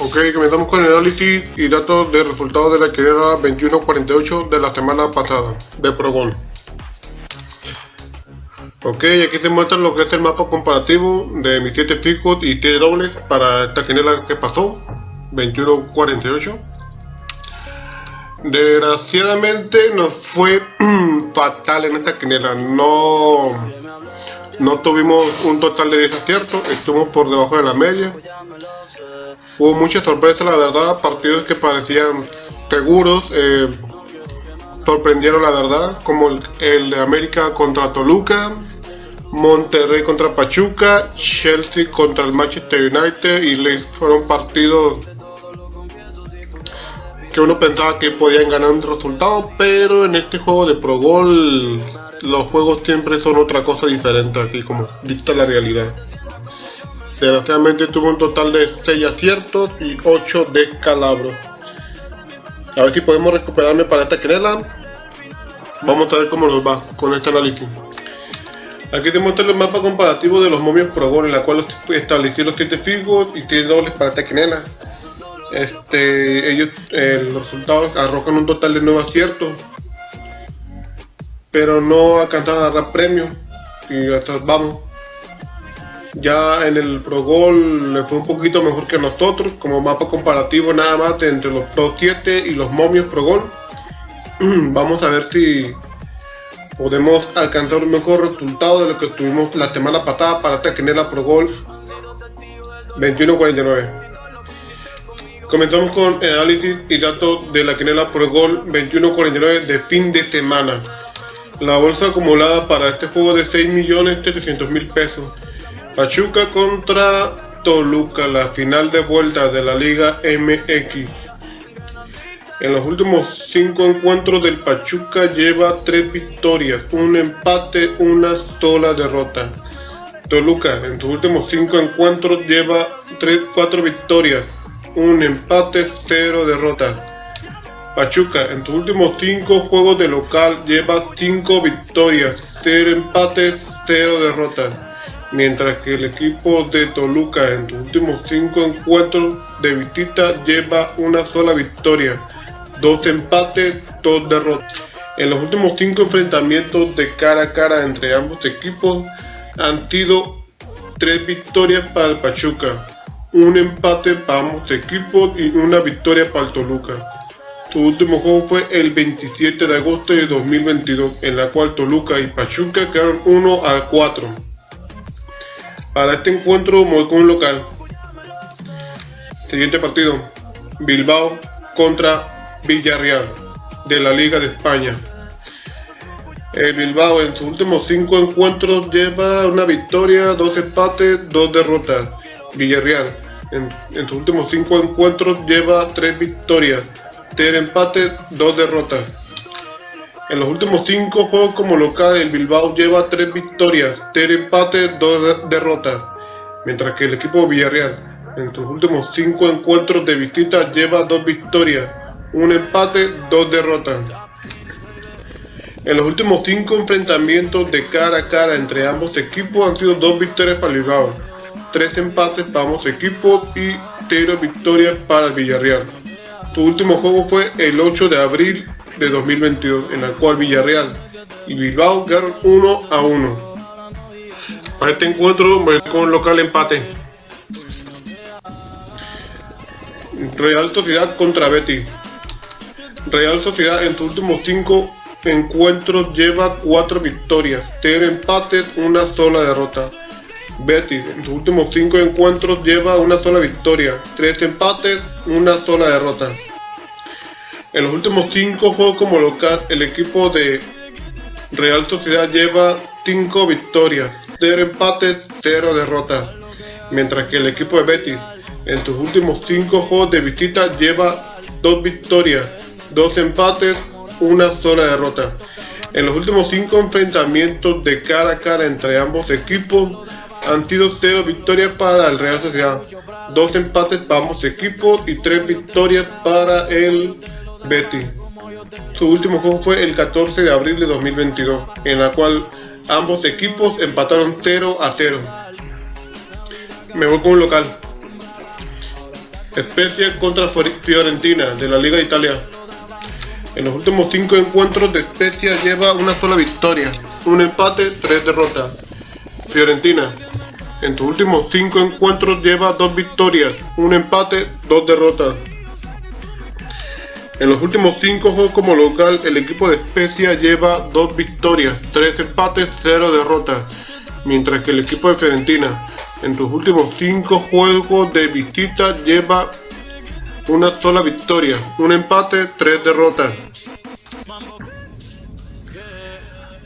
Ok, comenzamos con el análisis y datos de resultados de la quiniela 21-48 de la semana pasada de Pro Gol. Ok, aquí se muestra lo que es el mapa comparativo de mis 7 fijos y 7 dobles para esta quiniela que pasó, 21-48. Desgraciadamente nos fue fatal en esta quiniela, no tuvimos un total de 10 aciertos, estuvimos por debajo de la media. Hubo mucha sorpresa, la verdad, partidos que parecían seguros, sorprendieron la verdad, como el de América contra Toluca, Monterrey contra Pachuca, Chelsea contra el Manchester United, y fueron partidos que uno pensaba que podían ganar un resultado, pero en este juego de Pro Gol los juegos siempre son otra cosa diferente, aquí como dicta la realidad. Desgraciadamente tuvo un total de 6 aciertos y 8 descalabros. A ver si podemos recuperarme para esta quiniela. Vamos a ver cómo nos va con este análisis. Aquí te muestro el mapa comparativo de los momios Pro Gol, en la cual establecí los 7 fijos y 7 dobles para esta quiniela. Los resultados arrojan un total de 9 aciertos, pero no alcanzaron a agarrar premios. Y hasta vamos. Ya en el Pro Gol le fue un poquito mejor que nosotros, como mapa comparativo nada más entre los Pro 7 y los momios Pro Gol. Vamos a ver si podemos alcanzar un mejor resultado de lo que tuvimos la semana pasada para esta quiniela Pro Gol 21-49. Comenzamos con el análisis y datos de la quiniela Pro Gol 21-49 de fin de semana. La bolsa acumulada para este juego de 6.700.000 pesos. Pachuca contra Toluca, la final de vuelta de la Liga MX. En los últimos 5 encuentros del Pachuca lleva 3 victorias, un empate, una sola derrota. Toluca en sus últimos 5 encuentros lleva 4 victorias, un empate, 0 derrotas. Pachuca en sus últimos 5 juegos de local lleva 5 victorias, 0 empates, 0 derrotas. Mientras que el equipo de Toluca en sus últimos 5 encuentros de visita lleva una sola victoria, 2 empates, 2 derrotas. En los últimos 5 enfrentamientos de cara a cara entre ambos equipos han sido 3 victorias para el Pachuca, un empate para ambos equipos y una victoria para el Toluca. Su último juego fue el 27 de agosto de 2022, en la cual Toluca y Pachuca quedaron 1-4. Para este encuentro me voy con un local. Siguiente partido: Bilbao contra Villarreal de la Liga de España. El Bilbao en sus últimos 5 encuentros lleva una victoria, 2 empates, 2 derrotas. Villarreal en sus últimos 5 encuentros lleva 3 victorias, 0 empates, 2 derrotas. En los últimos 5 juegos como local, el Bilbao lleva 3 victorias, 0 empates, 2 derrotas. Mientras que el equipo Villarreal en sus últimos 5 encuentros de visita lleva 2 victorias, 1 empate, 2 derrotas. En los últimos 5 enfrentamientos de cara a cara entre ambos equipos han sido 2 victorias para el Bilbao, 3 empates para ambos equipos y 0 victorias para el Villarreal. Su último juego fue el 8 de abril de 2022, en la cual Villarreal y Bilbao quedaron 1-1. Para este encuentro me voy con local empate. Real Sociedad contra Betis. Real Sociedad en sus últimos 5 encuentros lleva 4 victorias, 0 empates, una sola derrota. Betis en sus últimos 5 encuentros lleva una sola victoria, 3 empates, una sola derrota. En los últimos 5 juegos como local, el equipo de Real Sociedad lleva 5 victorias, 0 empates, 0 derrotas. Mientras que el equipo de Betis en sus últimos 5 juegos de visita lleva 2 victorias, 2 empates, una sola derrota. En los últimos 5 enfrentamientos de cara a cara entre ambos equipos han sido 0 victorias para el Real Sociedad, 2 empates para ambos equipos y 3 victorias para el Betis. Su último juego fue el 14 de abril de 2022, en la cual ambos equipos empataron 0-0. Me voy con un local. Spezia contra Fiorentina de la Liga de Italia. En los últimos 5 encuentros de Spezia lleva una sola victoria, un empate, 3 derrotas. Fiorentina, en tus últimos 5 encuentros lleva 2 victorias, un empate, 2 derrotas. En los últimos 5 juegos como local, el equipo de Spezia lleva 2 victorias, 3 empates, 0 derrotas, mientras que el equipo de Fiorentina, en tus últimos 5 juegos de visita, lleva una sola victoria, un empate, 3 derrotas.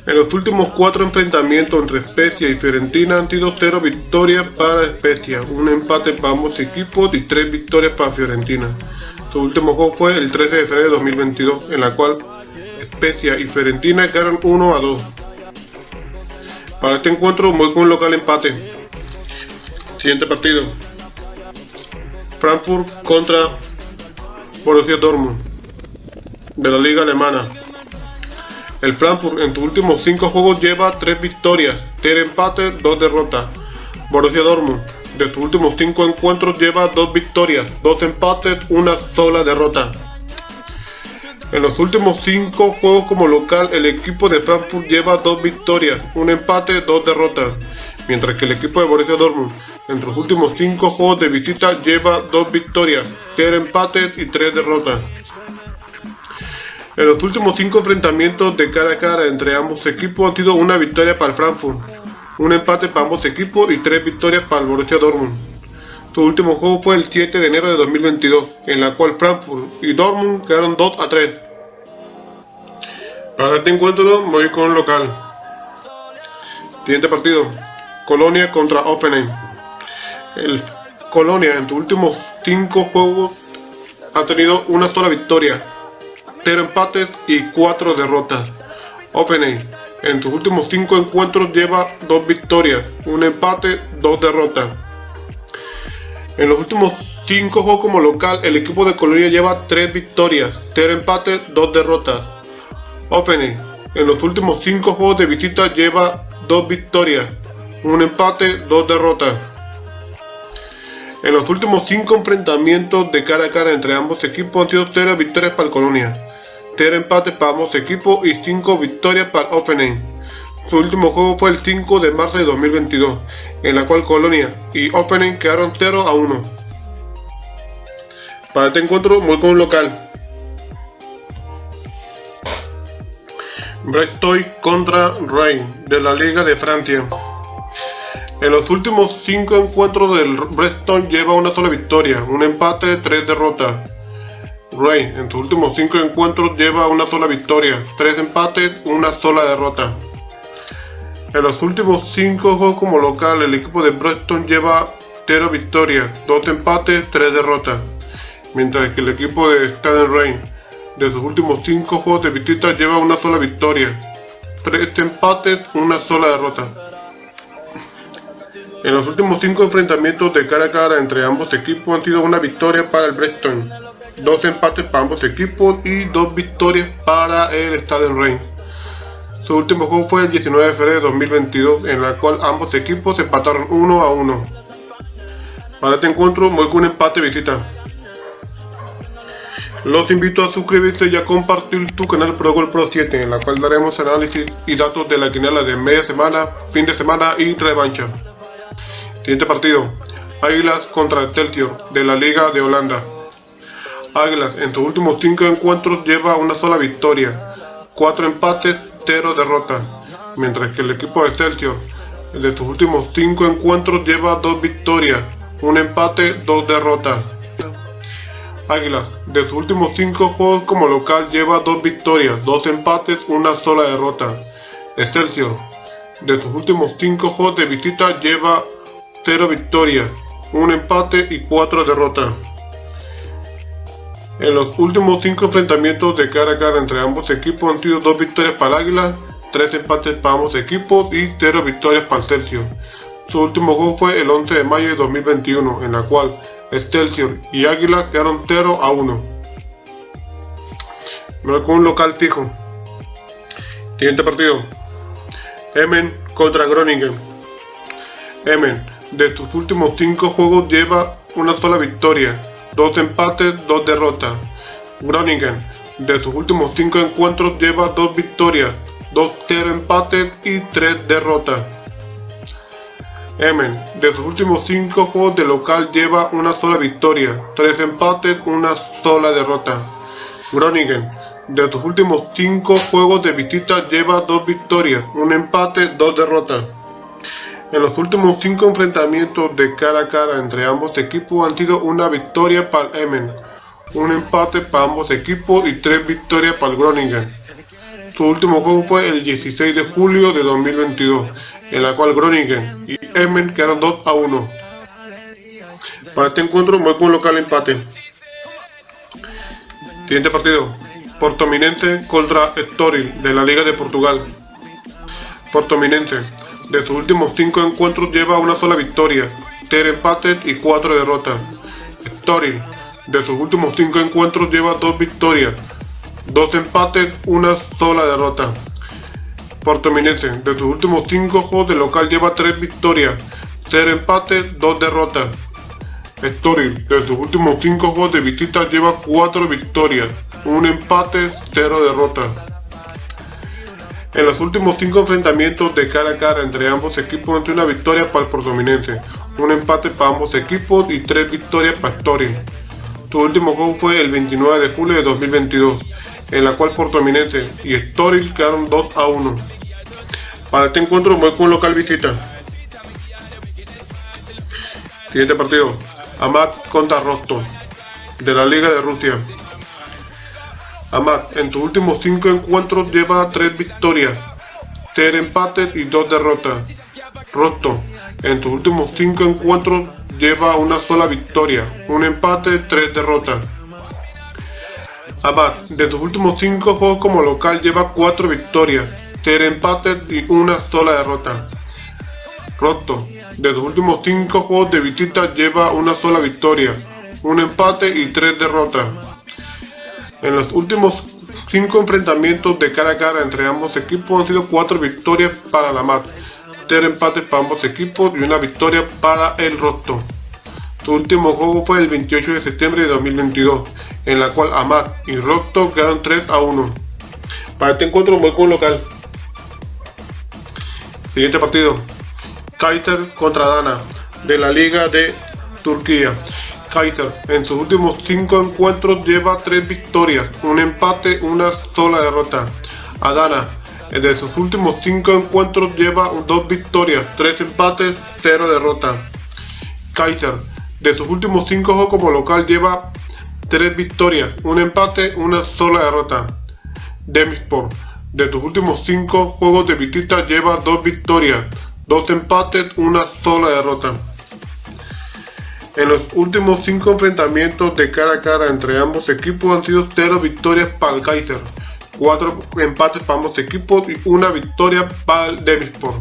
En los últimos 4 enfrentamientos entre Spezia y Fiorentina han sido 0 victorias para Spezia, un empate para ambos equipos y 3 victorias para Fiorentina. Su último juego fue el 13 de febrero de 2022, en la cual Spezia y Fiorentina quedaron 1-2. Para este encuentro voy con un local empate. Siguiente partido: Frankfurt contra Borussia Dortmund de la Liga Alemana. El Frankfurt en sus últimos 5 juegos lleva 3 victorias, 3 empates, 2 derrotas. Borussia Dortmund de sus últimos 5 encuentros lleva 2 victorias, 2 empates, una sola derrota. En los últimos 5 juegos como local, el equipo de Frankfurt lleva 2 victorias, un empate, 2 derrotas, mientras que el equipo de Borussia Dortmund en sus últimos 5 juegos de visita lleva 2 victorias, 3 empates y 3 derrotas. En los últimos 5 enfrentamientos de cara a cara entre ambos equipos han sido una victoria para el Frankfurt, un empate para ambos equipos y 3 victorias para el Borussia Dortmund. Su último juego fue el 7 de enero de 2022, en la cual Frankfurt y Dortmund quedaron 2-3. Para este encuentro me voy con un local. Siguiente partido: Colonia contra Hoffenheim. El Colonia en sus últimos 5 juegos ha tenido una sola victoria, 0 empates y 4 derrotas. Hoffenheim en sus últimos 5 encuentros lleva 2 victorias, un empate, 2 derrotas. En los últimos 5 juegos como local, el equipo de Colonia lleva 3 victorias, 0 empates, 2 derrotas. Hoffenheim en los últimos 5 juegos de visita lleva 2 victorias, un empate, 2 derrotas. En los últimos 5 enfrentamientos de cara a cara entre ambos equipos han sido 0 victorias para el Colonia, 0 empates para ambos equipos y 5 victorias para Hoffenheim. Su último juego fue el 5 de marzo de 2022, en la cual Colonia y Hoffenheim quedaron 0-1. Para este encuentro voy con un local. Brest contra Rennes de la Liga de Francia. En los últimos 5 encuentros del Brest lleva una sola victoria, un empate, 3 derrotas. Rennes en sus últimos 5 encuentros lleva una sola victoria, 3 empates, una sola derrota. En los últimos 5 juegos como local, el equipo de Brest lleva 0 victorias, 2 empates, 3 derrotas, mientras que el equipo de Stade Rennes de sus últimos 5 juegos de visita lleva una sola victoria, 3 empates, una sola derrota. En los últimos 5 enfrentamientos de cara a cara entre ambos equipos han sido una victoria para el Brest, 2 empates para ambos equipos y 2 victorias para el Stade Rennes. Su último juego fue el 19 de febrero de 2022, en la cual ambos equipos empataron 1-1. Para este encuentro voy con un empate visita. Los invito a suscribirse y a compartir tu canal ProGol Pro 7, en la cual daremos análisis y datos de la quiniela de media semana, fin de semana y revancha. Siguiente partido: Águilas contra Excelsior de la Liga de Holanda. Águilas en sus últimos 5 encuentros lleva una sola victoria, 4 empates, 0 derrotas, mientras que el equipo de Excelsior de sus últimos 5 encuentros lleva 2 victorias, un empate, 2 derrotas. Águilas de sus últimos 5 juegos como local lleva 2 victorias, 2 empates, una sola derrota. Excelsior de sus últimos 5 juegos de visita lleva 0 victorias, un empate y 4 derrotas. En los últimos 5 enfrentamientos de cara a cara entre ambos equipos han sido 2 victorias para Águilas, 3 empates para ambos equipos y 0 victorias para Excelsior. Su último juego fue el 11 de mayo de 2021, en la cual Excelsior y Águilas quedaron 0-1. Me voy con un local fijo. Siguiente partido: Emmen contra Groningen. Emmen de sus últimos 5 juegos lleva una sola victoria, 2 empates, 2 derrotas. Groningen, de sus últimos 5 encuentros lleva 2 victorias, 0 empates y 3 derrotas. Emmen, de sus últimos 5 juegos de local lleva una sola victoria, 3 empates, una sola derrota. Groningen, de sus últimos 5 juegos de visita lleva 2 victorias, 1 empate, 2 derrotas. En los últimos 5 enfrentamientos de cara a cara entre ambos equipos han sido una victoria para el Emmen, un empate para ambos equipos y 3 victorias para el Groningen. Su último juego fue el 16 de julio de 2022, en la cual Groningen y Emmen quedaron 2-1. Para este encuentro voy con un local empate. Siguiente partido: Portimonense contra Estoril de la Liga de Portugal. Portimonense, de sus últimos 5 encuentros lleva una sola victoria, 3 empates y 4 derrotas. Estoril, de sus últimos 5 encuentros lleva 2 victorias, 2 empates, una sola derrota. Portimonense, de sus últimos 5 juegos de local lleva 3 victorias, 0 empates, 2 derrotas. Estoril, de sus últimos 5 juegos de visita lleva 4 victorias, 1 empate, 0 derrotas. En los últimos 5 enfrentamientos de cara a cara entre ambos equipos han sido una victoria para el Portimonense, un empate para ambos equipos y 3 victorias para Estoril. Su último juego fue el 29 de julio de 2022, en la cual Portimonense y Estoril quedaron 2-1. Para este encuentro voy con local visita. Siguiente partido: Amat contra Rostov de la Liga de Rusia. Amat, en sus últimos 5 encuentros lleva 3 victorias, 0 empates y 2 derrotas. Rostov, en sus últimos 5 encuentros lleva una sola victoria, 1 empate, 3 derrotas. Amat, de sus últimos 5 juegos como local lleva 4 victorias, 0 empates y una sola derrota. Rostov, de sus últimos 5 juegos de visita lleva una sola victoria, 1 empate y 3 derrotas. En los últimos 5 enfrentamientos de cara a cara entre ambos equipos han sido 4 victorias para la Amat, 0 empates para ambos equipos y una victoria para el Rostov. Su último juego fue el 28 de septiembre de 2022, en la cual Amat y Rostov quedaron 3-1. Para este encuentro voy con local. Siguiente partido: Kayseri contra Adana de la Liga de Turquía. Kayseri, en sus últimos 5 encuentros lleva 3 victorias, 1 empate, una sola derrota. Adana, de sus últimos 5 encuentros lleva 2 victorias, 3 empates, 0 derrotas. Kayseri, de sus últimos 5 juegos como local lleva 3 victorias, 1 empate, una sola derrota. Demirspor, de sus últimos 5 juegos de visita lleva 2 victorias, 2 empates, una sola derrota. En los últimos 5 enfrentamientos de cara a cara entre ambos equipos han sido 0 victorias para el Kayseri, 4 empates para ambos equipos y una victoria para el Demirspor.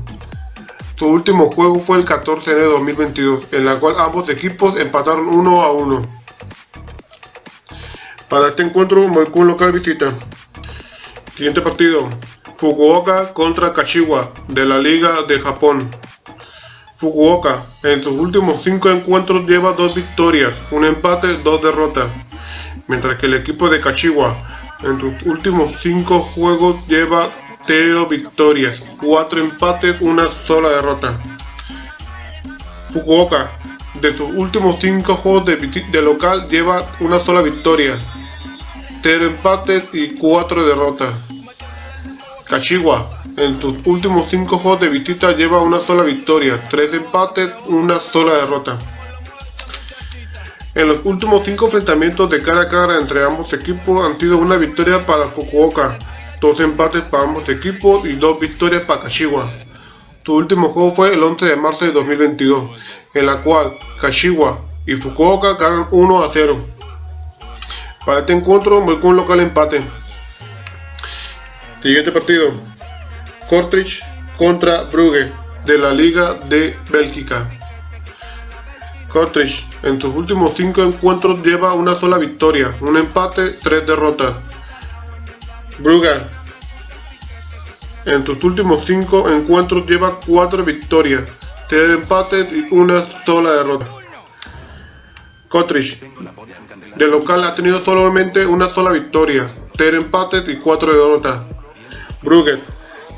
Su último juego fue el 14 de enero de 2022, en la cual ambos equipos empataron 1-1. Para este encuentro voy con local visita. Siguiente partido: Fukuoka contra Kashiwa de la Liga de Japón. Fukuoka, en sus últimos 5 encuentros lleva 2 victorias, 1 empate, 2 derrotas, mientras que el equipo de Kashiwa en sus últimos 5 juegos lleva 0 victorias, 4 empates, una sola derrota. Fukuoka, de sus últimos 5 juegos de local lleva una sola victoria, 0 empates y 4 derrotas. Kashiwa, en sus últimos 5 juegos de visita lleva una sola victoria, 3 empates, una sola derrota. En los últimos 5 enfrentamientos de cara a cara entre ambos equipos han sido una victoria para Fukuoka, 2 empates para ambos equipos y 2 victorias para Kashiwa. Su último juego fue el 11 de marzo de 2022, en la cual Kashiwa y Fukuoka ganaron 1-0. Para este encuentro voy con un local empate. Siguiente partido: Kortrijk contra Brugge de la Liga de Bélgica. Kortrijk, en sus últimos 5 encuentros lleva una sola victoria, 1 empate, 3 derrotas. Brugge, en sus últimos 5 encuentros lleva 4 victorias, 3 empates y una sola derrota. Kotrich, de local ha tenido solamente una sola victoria, 3 empates y 4 derrotas. Brugge,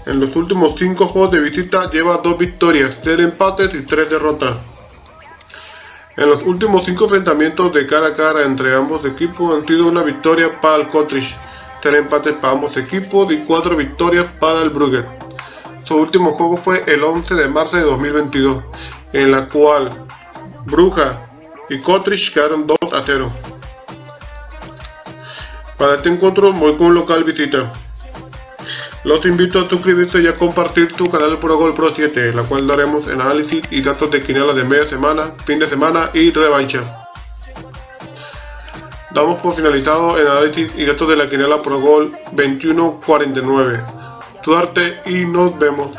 en los últimos 5 juegos de visita lleva 2 victorias, 3 empates y 3 derrotas. En los últimos 5 enfrentamientos de cara a cara entre ambos equipos han sido una victoria para el Kotrich, 3 empates para ambos equipos y 4 victorias para el Brugge. Su último juego fue el 11 de marzo de 2022, en la cual Brugge y Kotrich quedaron 2-0. Para este encuentro voy con un local visita. Los invito a suscribirse y a compartir tu canal ProGol Pro 7, la cual daremos análisis y datos de quinielas de media semana, fin de semana y revancha. Damos por finalizado el análisis y datos de la quiniela ProGol 21-49. Suerte y nos vemos.